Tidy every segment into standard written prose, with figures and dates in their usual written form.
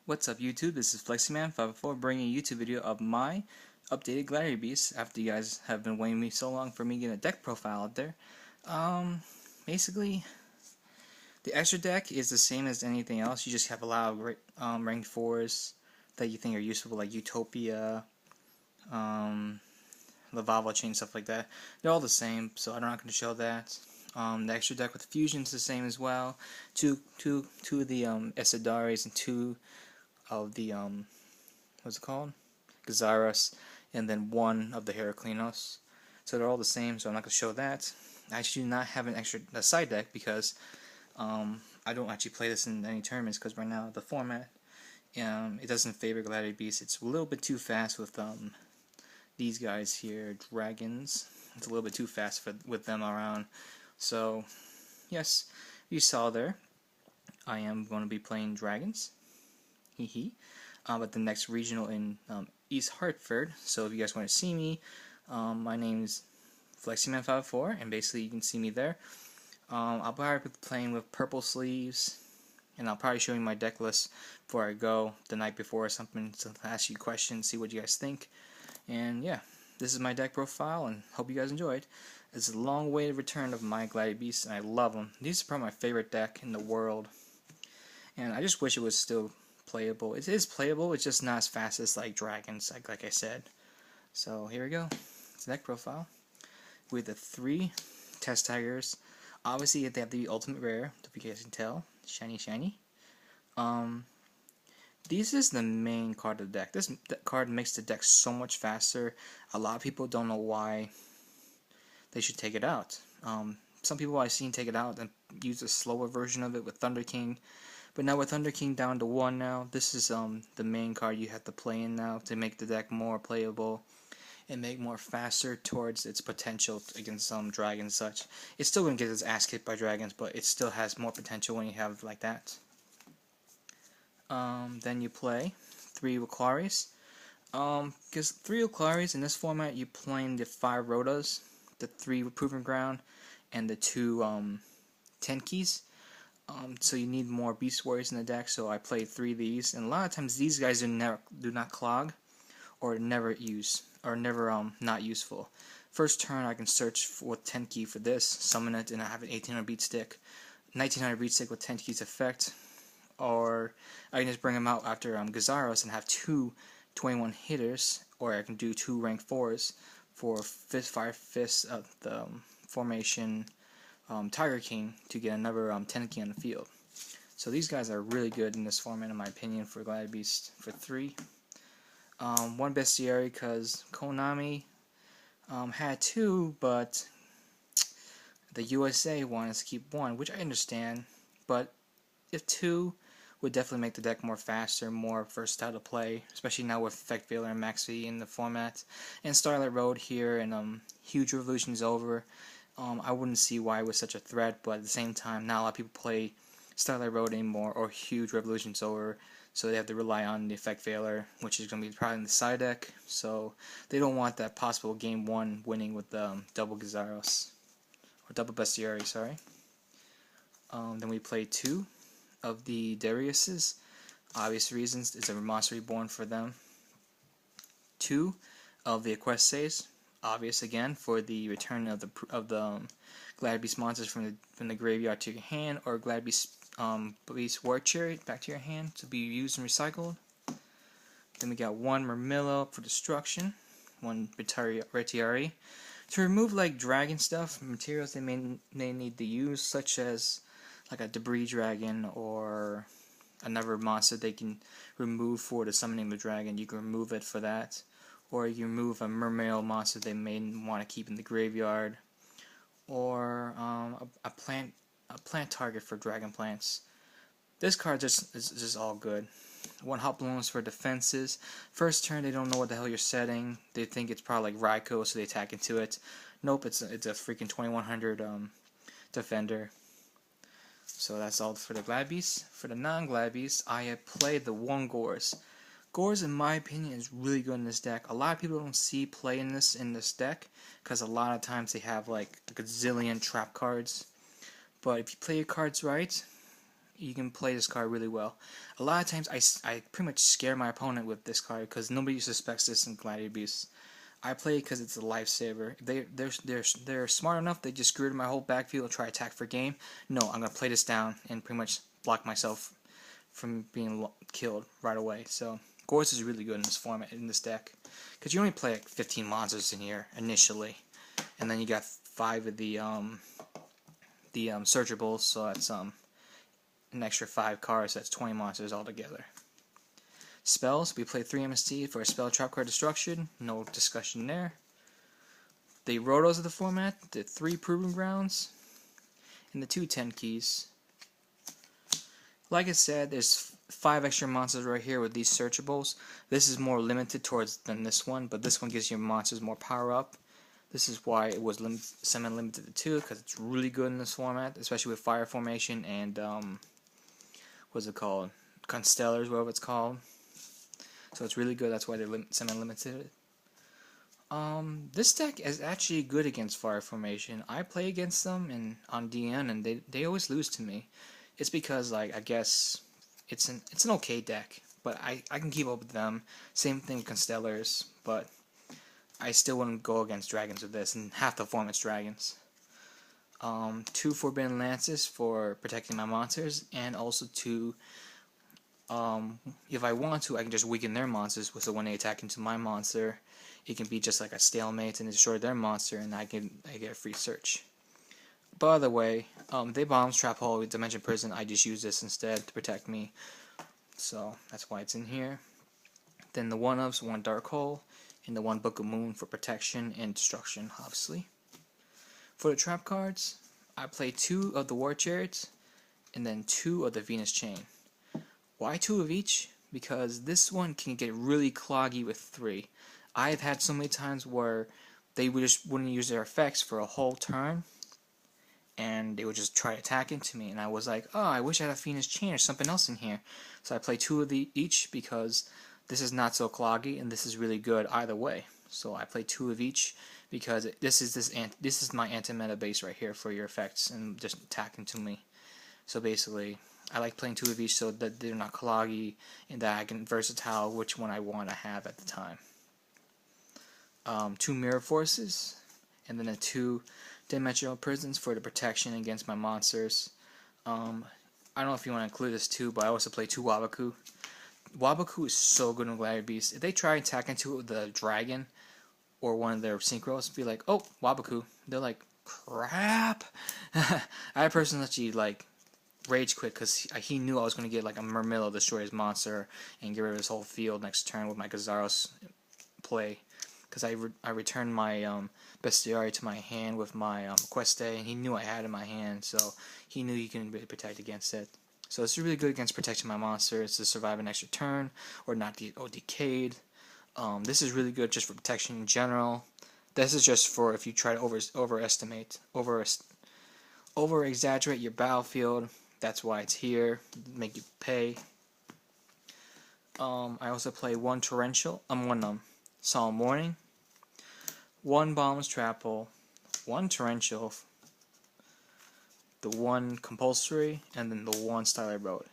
What's up YouTube, this is FlexiMan504 bringing a YouTube video of my updated Gladiator Beast after you guys have been waiting me so long for me to get a deck profile out there. Basically, the extra deck is the same as anything else. You just have a lot of ranked 4s that you think are useful, like Utopia, the Vavo chain, stuff like that. They're all the same, so I'm not going to show that. The extra deck with fusion's the same as well. Two of the Esidares and two of the what's it called? Gazaras, and then one of the Heraclinos. So they're all the same, so I'm not going to show that. I actually do not have a side deck because I don't actually play this in any tournaments because right now the format it doesn't favor Gladiator Beasts. It's a little bit too fast with these guys here, dragons. It's a little bit too fast with them around. So yes, you saw there, I am going to be playing dragons. At the next regional in East Hartford. So if you guys want to see me, my name is FlexiMan504, and basically you can see me there. I'll probably be playing with purple sleeves, and I'll probably show you my deck list before I go the night before or something to ask you questions, see what you guys think. And yeah, this is my deck profile, and hope you guys enjoyed. It's a long-awaited return of my Gladiator Beasts, and I love them. These are probably my favorite deck in the world, and I just wish it was still playable. It is playable, it's just not as fast as like dragons, like I said. So here we go. It's the deck profile with the 3 test tigers. Obviously they have the ultimate rare, if you guys can tell. Shiny. This is the main card of the deck. This card makes the deck so much faster. A lot of people don't know why they should take it out. Some people I've seen take it out and use a slower version of it with Thunder King. But now with Thunder King down to 1 now, this is the main card you have to play in now to make the deck more playable and make more faster towards its potential against some dragons and such. It's still going to get its ass kicked by dragons, but it still has more potential when you have like that. Then you play 3 Waqaris. Because 3 Waqaris in this format, you're playing the 5 Rotas, the 3 Proving Ground, and the 2 Tenkis. So you need more Beast Warriors in the deck, so I played 3 of these, and a lot of times these guys do not clog, or never not useful. First turn I can search for Tenki for this, summon it, and I have an 1800 beat stick, 1900 beat stick with Tenki's effect, or I can just bring them out after Gazaros and have 2 21 hitters, or I can do 2 rank 4s for 5 fists of the formation Tiger King to get another Tenki on the field. So these guys are really good in this format in my opinion for Gladiator Beast for 3. 1 Bestiary because Konami had 2, but the USA wanted to keep 1, which I understand, but if 2 would definitely make the deck more faster, more versatile to play, especially now with Effect Veiler and Max V in the format. And Starlight Road here and Huge Revolution's over. I wouldn't see why it was such a threat, but at the same time, not a lot of people play Starlight Road anymore, or Huge Revolution's over, so they have to rely on the Effect Veiler, which is going to be probably in the side deck, so they don't want that possible game 1 winning with double Gazaros, or double Bestiary, sorry. Then we play 2 of the Dariuses, obvious reasons, it's a Monster Reborn for them. 2 of the Equestes, obvious again for the return of the Gladiator Beast monsters from the graveyard to your hand, or Gladiator Beast War Chariot back to your hand to be used and recycled. Then we got 1 Murmillo for destruction, 1 Retiari to remove like dragon stuff, materials they may need to use, such as like a debris dragon or another monster they can remove for the summoning of the dragon. You can remove it for that. Or you remove a mermail monster they may want to keep in the graveyard, or a plant target for dragon plants. This card is just all good. 1 Hot Balloons for defenses. First turn they don't know what the hell you're setting. They think it's probably like Raikou, so they attack into it. Nope, it's a freaking 2100 defender. So that's all for the Glad Beasts. For the non-Glad Beasts, I have played the 1 Gores. Gores, in my opinion, is really good in this deck. A lot of people don't see play in this deck because a lot of times they have like a gazillion trap cards. But if you play your cards right, you can play this card really well. A lot of times I pretty much scare my opponent with this card because nobody suspects this in Gladiator Beasts. I play it because it's a lifesaver. If they're smart enough, they just screwed my whole backfield and try to attack for game. No, I'm gonna play this down and pretty much block myself from being killed right away. So Gorz is really good in this format, in this deck, because you only play like 15 monsters in here initially, and then you got 5 of the searchables, so that's an extra 5 cards. So that's 20 monsters altogether. Spells, we play 3 MST for a spell trap card destruction, no discussion there. The rotos of the format, the 3 Proving Grounds, and the 2 10 keys. Like I said, there's 5 extra monsters right here with these searchables. This is more limited than this one, but this one gives your monsters more power up. This is why it was semi-limited to 2, because it's really good in this format, especially with Fire Formation and, what's it called? Constellars, whatever it's called. So it's really good, that's why they're semi-limited. This deck is actually good against Fire Formation. I play against them on DN, and they always lose to me. It's because, like, I guess it's an okay deck, but I can keep up with them. Same thing with Constellars, but I still wouldn't go against dragons with this, and half the format's dragons. 2 Forbidden Lances for protecting my monsters, and also 2, if I want to, I can just weaken their monsters, so when they attack into my monster, it can be just like a stalemate and destroy their monster, and I get a free search. By the way, they bombs Trap Hole with Dimension Prison. I just use this instead to protect me, so that's why it's in here. Then the 1-ofs, 1 Dark Hole, and the 1 Book of Moon for protection and destruction, obviously. For the trap cards, I play 2 of the War Chariots, and then 2 of the Venus Chain. Why 2 of each? Because this one can get really cloggy with 3. I've had so many times where they just wouldn't use their effects for a whole turn, and they would just try to attack into me, and I was like, oh, I wish I had a Venus Chain or something else in here. So I play 2 of each because this is not so cloggy, and this is really good either way. So I play 2 of each because this is my anti-meta base right here for your effects and just attacking to me. So basically, I like playing 2 of each so that they're not cloggy and that I can versatile which one I want to have at the time. 2 Mirror Forces, and then 2 Dimensional Prisons for the protection against my monsters. I don't know if you want to include this too, but I also play 2 Wabaku. Wabaku is so good in Gladiator Beasts. If they try and attack into it with the dragon or one of their synchros, be like, oh, Wabaku. They're like, crap. I personally actually like rage quit because he knew I was going to get like a Murmillo destroy his monster and get rid of his whole field next turn with my Gazaros play. Because I returned my Bestiary to my hand with my Queste, and he knew I had it in my hand, so he knew he couldn't really protect against it. So it's really good against protecting my monsters to survive an extra turn or not get decayed. This is really good just for protection in general. This is just for if you try to over-exaggerate your battlefield. That's why it's here, make you pay. I also play 1 Torrential, 1 Solemn Warning, 1 Bottomless Trap Hole, 1 Torrential, the 1 Compulsory, and then the 1 Styler Road.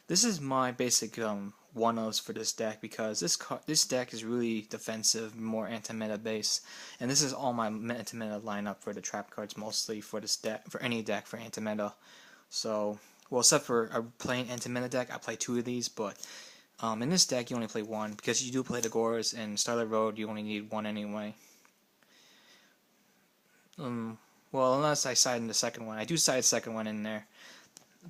This is my basic 1-ofs for this deck because this deck is really defensive, more anti-meta base, and this is all my anti-meta lineup for the trap cards mostly for this deck, for any deck for anti-meta. So, well, except for a plain anti-meta deck, I play 2 of these, but in this deck you only play 1 because you do play the Gorz, and Starlight Road you only need 1 anyway. Well, unless I side in the second one. I do side the second one in there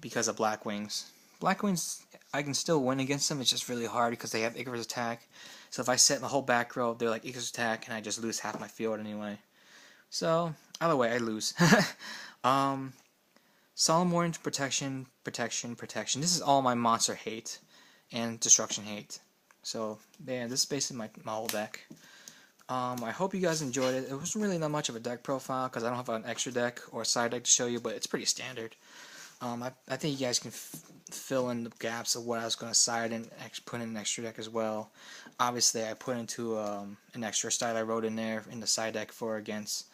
because of Black Wings. Black Wings, I can still win against them. It's just really hard because they have Icarus Attack. So if I set the whole back row, they're like Icarus Attack, and I just lose half my field anyway. So, either way, I lose. Solemn Warning, Protection, Protection, Protection. This is all my monster hate and destruction hate. So, yeah, this is basically my whole deck. I hope you guys enjoyed it. It wasn't really that much of a deck profile because I don't have an extra deck or a side deck to show you, but it's pretty standard. I think you guys can fill in the gaps of what I was going to side and put in an extra deck as well. Obviously, I put into an extra style I wrote in there in the side deck for against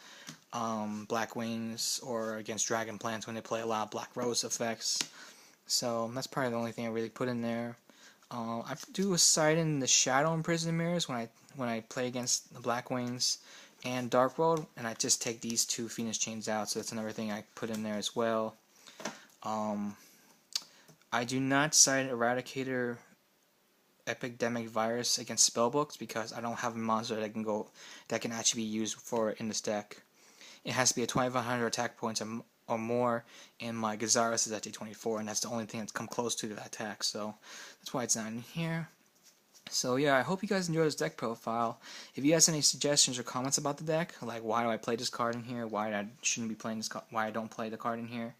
Black Wings or against Dragon Plants when they play a lot of Black Rose effects. So that's probably the only thing I really put in there. I do a side in the Shadow and Prison Mirrors when I play against the Blackwings and Dark World, and I just take these two Phoenix Chains out, so that's another thing I put in there as well. I do not side Eradicator Epidemic Virus against spellbooks because I don't have a monster that can actually be used for it in this deck. It has to be a 2500 attack points or more, and my Gazaris is at D24, and that's the only thing that's come close to that attack, so that's why it's not in here. So yeah, I hope you guys enjoyed this deck profile. If you guys have any suggestions or comments about the deck, like why do I play this card in here, why I shouldn't be playing this card, why I don't play the card in here,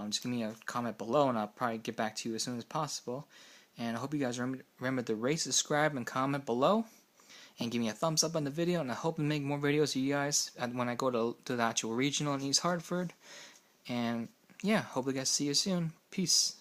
just give me a comment below, and I'll probably get back to you as soon as possible. And I hope you guys remember to rate, subscribe, and comment below. And give me a thumbs up on the video. And I hope to make more videos of you guys when I go to the actual regional in East Hartford. And yeah, hope you guys see you soon. Peace.